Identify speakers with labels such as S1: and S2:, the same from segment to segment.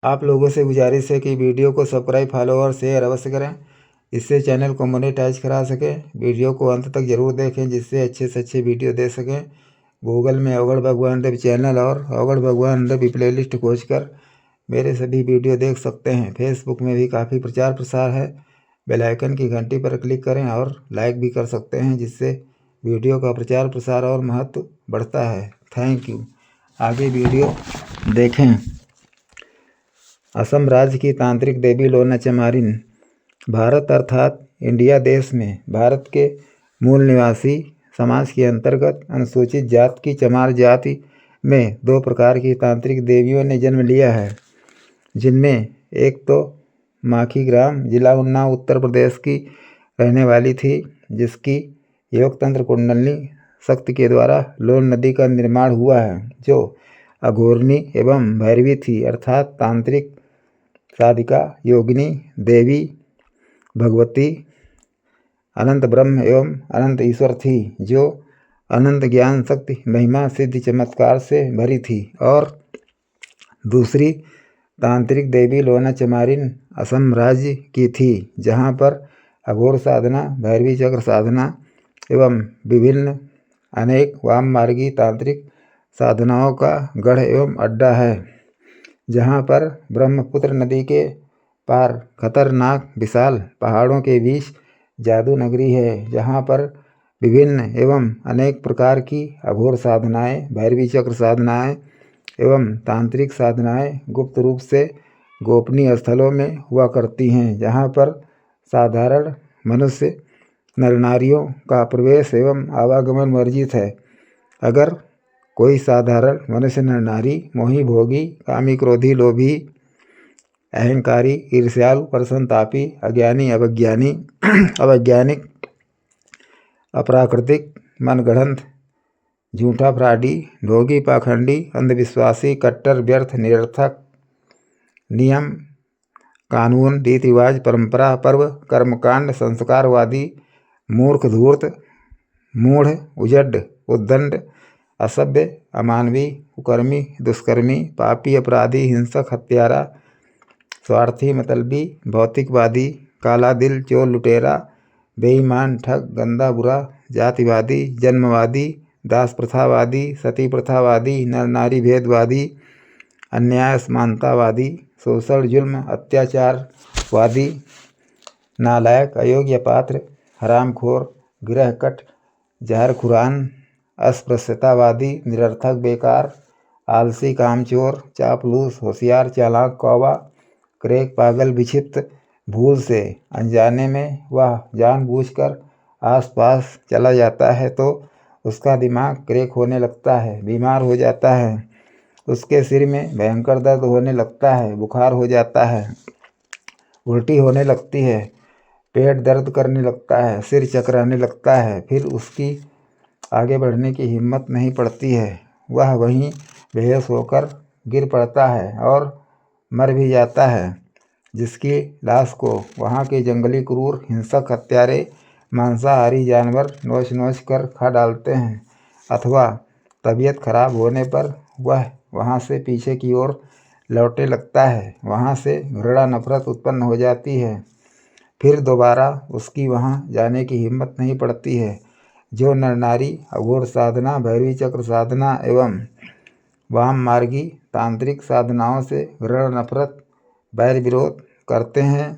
S1: आप लोगों से गुजारिश है कि वीडियो को सब्सक्राइब, फॉलो और शेयर अवश्य करें, इससे चैनल को मोनेटाइज करा सकें। वीडियो को अंत तक ज़रूर देखें जिससे अच्छे से अच्छे वीडियो दे सकें। गूगल में अवगढ़ भगवान देव चैनल और अवगढ़ भगवान देव प्लेलिस्ट खोजकर मेरे सभी वीडियो देख सकते हैं। फेसबुक में भी काफ़ी प्रचार प्रसार है। बेल आइकन की घंटी पर क्लिक करें और लाइक भी कर सकते हैं जिससे वीडियो का प्रचार प्रसार और महत्व बढ़ता है। Thank you. आगे वीडियो देखें। असम राज्य की तांत्रिक देवी लोना चमारिन भारत अर्थात इंडिया देश में भारत के मूल निवासी समाज के अंतर्गत अनुसूचित जात की चमार जाति में 2 प्रकार की तांत्रिक देवियों ने जन्म लिया है, जिनमें एक तो माखी ग्राम जिला उन्नाव उत्तर प्रदेश की रहने वाली थी, जिसकी योग तंत्र कुंडलिनी शक्ति के द्वारा लोन नदी का निर्माण हुआ है, जो अघोरनी एवं भैरवी थी अर्थात तांत्रिक साधिका योगिनी देवी भगवती अनंत ब्रह्म एवं अनंत ईश्वर थी, जो अनंत ज्ञान शक्ति महिमा सिद्धि चमत्कार से भरी थी। और दूसरी तांत्रिक देवी लोना चमारिन असम राज्य की थी, जहाँ पर अघोर साधना, भैरवी चक्र साधना एवं विभिन्न अनेक वाममार्गी तांत्रिक साधनाओं का गढ़ एवं अड्डा है, जहाँ पर ब्रह्मपुत्र नदी के पार खतरनाक विशाल पहाड़ों के बीच जादू नगरी है, जहाँ पर विभिन्न एवं अनेक प्रकार की अघोर साधनाएं, भैरवी चक्र साधनाएं एवं तांत्रिक साधनाएं गुप्त रूप से गोपनीय स्थलों में हुआ करती हैं, जहाँ पर साधारण मनुष्य नर नारियों का प्रवेश एवं आवागमन वर्जित है। अगर कोई साधारण मनुष्य नर नारी मोही भोगी कामी क्रोधी लोभी अहंकारी ईर्ष्यालु प्रसन्नतापी अज्ञानी अवैज्ञानिक अप्राकृतिक मनगढ़ंत झूठा फ्राडी ढोंगी पाखंडी अंधविश्वासी कट्टर व्यर्थ निरर्थक नियम कानून रीति रिवाज परंपरा पर्व कर्मकांड संस्कारवादी मूर्ख धूर्त मूढ़ उजड्ड उद्दंड असभ्य अमानवीय कुकर्मी दुष्कर्मी पापी अपराधी हिंसक हत्यारा स्वार्थी मतलबी भौतिकवादी काला दिल चोर लुटेरा बेईमान ठग गंदा बुरा जातिवादी जन्मवादी दास प्रथावादी सती प्रथावादी नर नारी भेदवादी अन्याय असमानतावादी शोषण जुल्म अत्याचारवादी नालायक अयोग्य पात्र हरामखोर गिरहकट जहरखुरान अस्पृश्यतावादी निरर्थक बेकार आलसी कामचोर चापलूस होशियार चालाक कौवा क्रेक पागल विक्षिप्त भूल से अनजाने में वह जानबूझकर आसपास चला जाता है तो उसका दिमाग क्रेक होने लगता है, बीमार हो जाता है, उसके सिर में भयंकर दर्द होने लगता है, बुखार हो जाता है, उल्टी होने लगती है, पेट दर्द करने लगता है, सिर चकराने लगता है, फिर उसकी आगे बढ़ने की हिम्मत नहीं पड़ती है, वह वहीं बेहोश होकर गिर पड़ता है और मर भी जाता है, जिसकी लाश को वहाँ के जंगली क्रूर हिंसक हत्यारे मांसाहारी जानवर नोच नोच कर खा डालते हैं, अथवा तबीयत खराब होने पर वह वहाँ से पीछे की ओर लौटने लगता है, वहाँ से घृणा नफरत उत्पन्न हो जाती है, फिर दोबारा उसकी वहाँ जाने की हिम्मत नहीं पड़ती है। जो नर नारी अघोर साधना भैरवी चक्र साधना एवं वाम मार्गी तांत्रिक साधनाओं से घृणा नफरत बैर विरोध करते हैं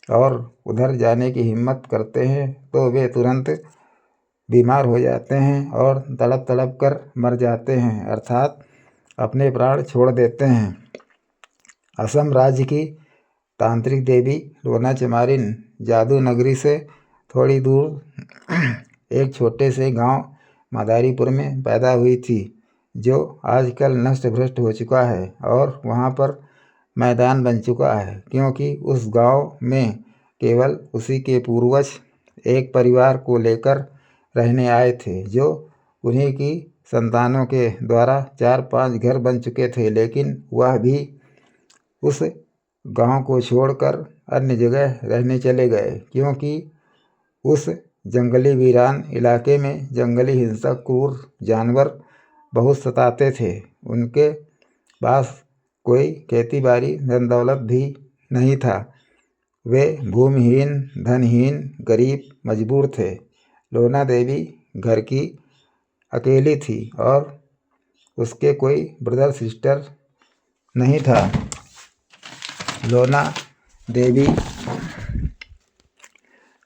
S1: और उधर जाने की हिम्मत करते हैं तो वे तुरंत बीमार हो जाते हैं और तड़प तड़प कर मर जाते हैं, अर्थात अपने प्राण छोड़ देते हैं। असम राज्य की तांत्रिक देवी लोना चमारिन जादू नगरी से थोड़ी दूर एक छोटे से गांव मदारीपुर में पैदा हुई थी, जो आजकल नष्ट भ्रष्ट हो चुका है और वहां पर मैदान बन चुका है, क्योंकि उस गांव में केवल उसी के पूर्वज एक परिवार को लेकर रहने आए थे, जो उन्हीं की संतानों के द्वारा 4-5 घर बन चुके थे, लेकिन वह भी उस गांव को छोड़कर अन्य जगह रहने चले गए, क्योंकि उस जंगली वीरान इलाके में जंगली हिंसक क्रूर जानवर बहुत सताते थे। उनके पास कोई खेती बाड़ी धन दौलत भी नहीं था। वे भूमिहीन, धनहीन, गरीब, मजबूर थे। लोना देवी घर की अकेली थी और उसके कोई ब्रदर सिस्टर नहीं था। लोना देवी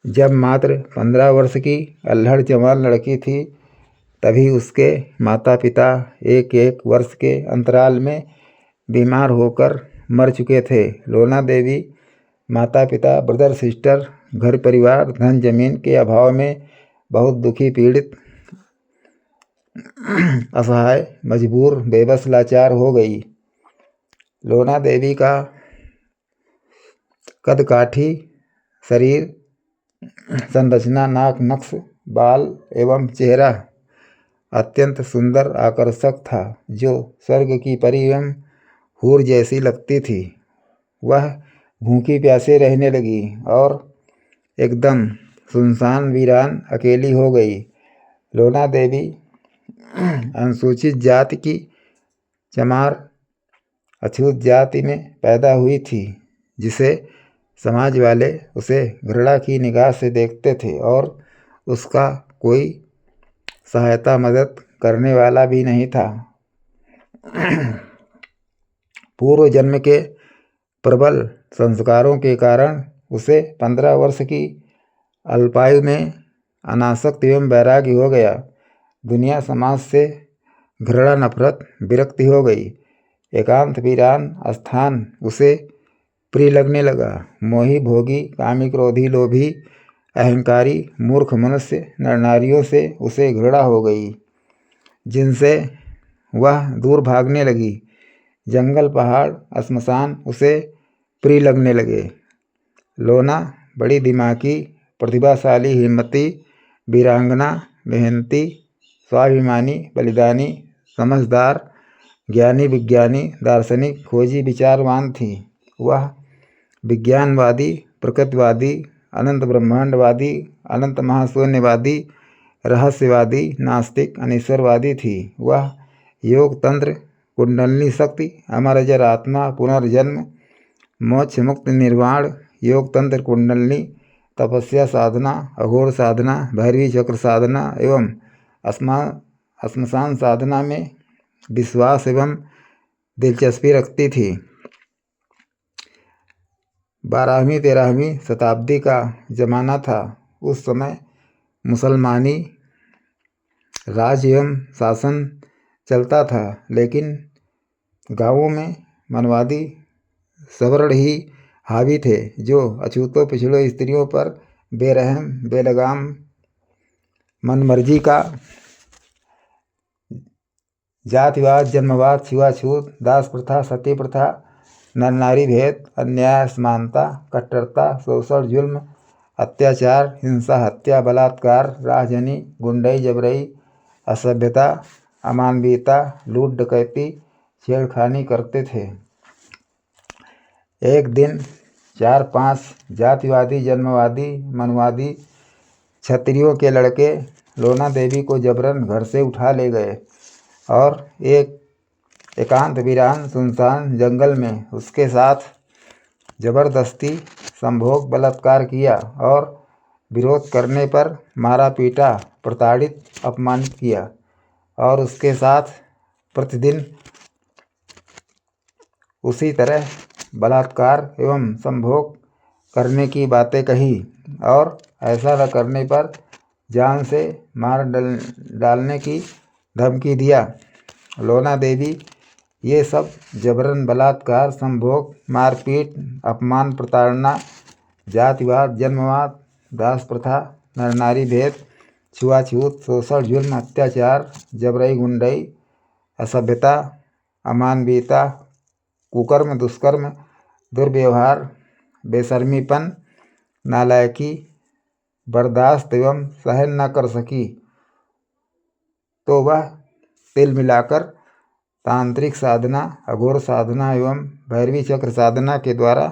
S1: जब मात्र 15 वर्ष की अल्हड़ जवान लड़की थी, तभी उसके माता पिता एक एक वर्ष के अंतराल में बीमार होकर मर चुके थे। लोना देवी माता पिता, ब्रदर सिस्टर, घर परिवार, धन जमीन के अभाव में बहुत दुखी, पीड़ित, असहाय, मजबूर, बेबस, लाचार हो गई। लोना देवी का कदकाठी शरीर संरचना, नाक, नक्श, बाल एवं चेहरा अत्यंत सुंदर, आकर्षक था, जो स्वर्ग की परी एवं हूर जैसी लगती थी। वह भूखी प्यासे रहने लगी और एकदम सुनसान, वीरान, अकेली हो गई। लोना देवी अनुसूचित जाति की चमार, अछूत जाति में पैदा हुई थी, जिसे समाज वाले उसे घृणा की निगाह से देखते थे और उसका कोई सहायता मदद करने वाला भी नहीं था। पूर्व जन्म के प्रबल संस्कारों के कारण उसे 15 वर्ष की अल्पायु में अनासक्त एवं वैराग्य हो गया। दुनिया, समाज से घृणा, नफरत, विरक्ति हो गई। एकांत, वीरान स्थान उसे प्रिय लगने लगा। मोही, भोगी, कामी, क्रोधी, लोभी, अहंकारी, मूर्ख मनुष्य, नर नारियों से उसे घृणा हो गई, जिनसे वह दूर भागने लगी। जंगल, पहाड़, श्मशान उसे प्रिय लगने लगे। लोना बड़ी दिमागी, प्रतिभाशाली, हिम्मती, वीरांगना, मेहनती, स्वाभिमानी, बलिदानी, समझदार, ज्ञानी, विज्ञानी, दार्शनिक, खोजी, विचारवान थी। वह विज्ञानवादी, प्रकृतिवादी, अनंत ब्रह्मांडवादी, अनंत महाशून्यवादी, रहस्यवादी, नास्तिक, अनीश्वरवादी थी। वह योग, तंत्र, कुंडलिनी शक्ति, अमर अजर आत्मा, पुनर्जन्म, मोक्ष, मुक्ति, निर्वाण, योग, तंत्र, कुंडलिनी, तपस्या साधना, अघोर साधना, भैरवी चक्र साधना एवं श्मशान साधना में विश्वास एवं दिलचस्पी रखती थी। 12वीं 13वीं शताब्दी का जमाना था। उस समय मुसलमानी राज एवं शासन चलता था, लेकिन गांवों में मनवादी सवर्ण ही हावी थे, जो अछूतों, पिछड़ों, स्त्रियों पर बेरहम, बेलगाम मनमर्जी का जातिवाद, जन्मवाद, छुआछूत, दास प्रथा, सती प्रथा, नर नारी भेद, अन्याय, असमानता, कट्टरता, शोषण, जुल्म, अत्याचार, हिंसा, हत्या, बलात्कार, राहजनी, गुंडई, जबरई, असभ्यता, अमानवीयता, लूट, डकैती, छेड़खानी करते थे। एक दिन 4-5 जातिवादी, जन्मवादी, मनवादी क्षत्रियों के लड़के लोना देवी को जबरन घर से उठा ले गए और एक एकांत, वीरान, सुनसान जंगल में उसके साथ जबरदस्ती संभोग, बलात्कार किया और विरोध करने पर मारा, पीटा, प्रताड़ित, अपमानित किया और उसके साथ प्रतिदिन उसी तरह बलात्कार एवं संभोग करने की बातें कही और ऐसा न करने पर जान से मार डालने की धमकी दिया। लोना देवी ये सब जबरन बलात्कार, संभोग, मारपीट, अपमान, प्रताड़ना, जातिवाद, जन्मवाद, दास प्रथा, नर नारी भेद, छुआछूत, शोषण, जुल्म, अत्याचार, जबरई, गुंडई, असभ्यता, अमानवीयता, कुकर्म, दुष्कर्म, दुर्व्यवहार, बेशर्मीपन, नालायकी बर्दाश्त एवं सहन न कर सकी, तो वह तिल मिलाकर तांत्रिक साधना, अघोर साधना एवं भैरवी चक्र साधना के द्वारा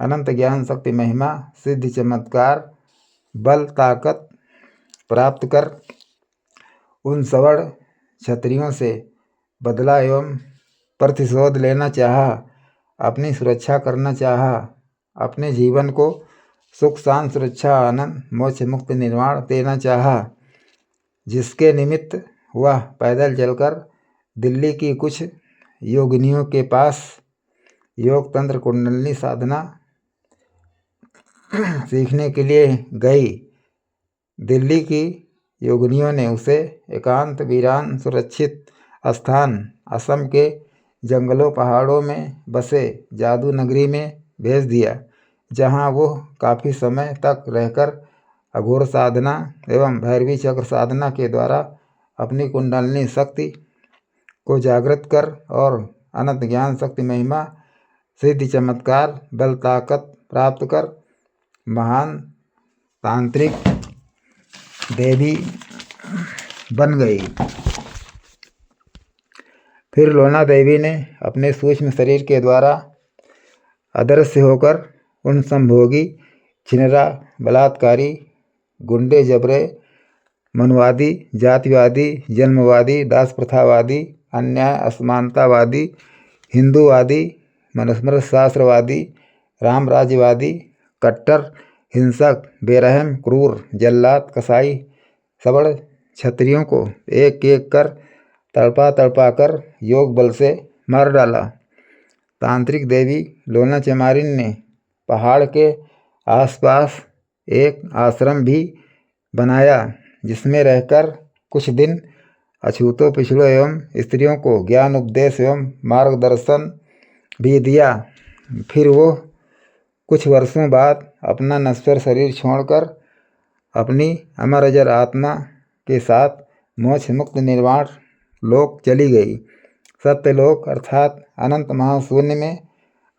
S1: अनंत ज्ञान, शक्ति, महिमा, सिद्धि, चमत्कार, बल, ताकत प्राप्त कर उन सवर्ण क्षत्रियों से बदला एवं प्रतिशोध लेना चाहा, अपनी सुरक्षा करना चाहा, अपने जीवन को सुख शांति सुरक्षा आनंद मोक्ष मुक्त निर्माण देना चाहा, जिसके निमित्त वह पैदल चलकर दिल्ली की कुछ योगिनियों के पास योग तंत्र कुंडलिनी साधना सीखने के लिए गई। दिल्ली की योगिनियों ने उसे एकांत वीरान सुरक्षित स्थान असम के जंगलों पहाड़ों में बसे जादू नगरी में भेज दिया, जहां वो काफ़ी समय तक रहकर अघोर साधना एवं भैरवी चक्र साधना के द्वारा अपनी कुंडलिनी शक्ति को जागृत कर और अनंत ज्ञान शक्ति महिमा सिद्धि चमत्कार बल ताकत प्राप्त कर महान तांत्रिक देवी बन गई। फिर लोना देवी ने अपने सूक्ष्म शरीर के द्वारा अदृश्य होकर उन संभोगी छिनरा बलात्कारी गुंडे जबरे मनुवादी जातिवादी जन्मवादी दास प्रथावादी अन्याय असमानतावादी हिंदूवादी मनुस्मृत शास्त्रवादी रामराज्यवादी कट्टर हिंसक बेरहम क्रूर जल्लाद कसाई सबड़ क्षत्रियों को एक एक कर तड़पा कर योग बल से मार डाला। तांत्रिक देवी लोना चमारिन ने पहाड़ के आसपास एक आश्रम भी बनाया, जिसमें रहकर कुछ दिन अछूतों पिछड़ों एवं स्त्रियों को ज्ञान उपदेश एवं मार्गदर्शन भी दिया। फिर वो कुछ वर्षों बाद अपना नश्वर शरीर छोड़कर अपनी अमर अजर आत्मा के साथ मोक्ष मुक्त निर्वाण लोक चली गई। सत्यलोक अर्थात अनंत महाशून्य में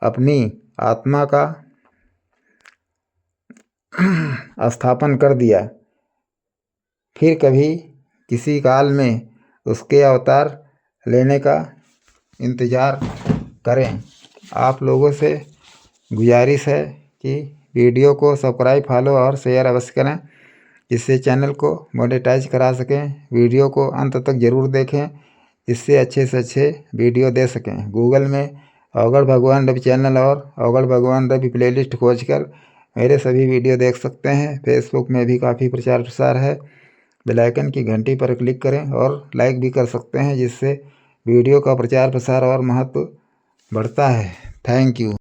S1: अपनी आत्मा का स्थापन कर दिया। फिर कभी किसी काल में उसके अवतार लेने का इंतज़ार करें। आप लोगों से गुजारिश है कि वीडियो को सब्सक्राइब फॉलो और शेयर अवश्य करें, जिससे चैनल को मोनेटाइज करा सकें। वीडियो को अंत तक ज़रूर देखें, इससे अच्छे से अच्छे वीडियो दे सकें। गूगल में अवगढ़ भगवान रवि चैनल और अवगढ़ भगवान रवि प्लेलिस्ट खोजकर मेरे सभी वीडियो देख सकते हैं। फेसबुक में भी काफ़ी प्रचार प्रसार है। बेल आइकन की घंटी पर क्लिक करें और लाइक भी कर सकते हैं, जिससे वीडियो का प्रचार प्रसार और महत्व बढ़ता है। Thank you.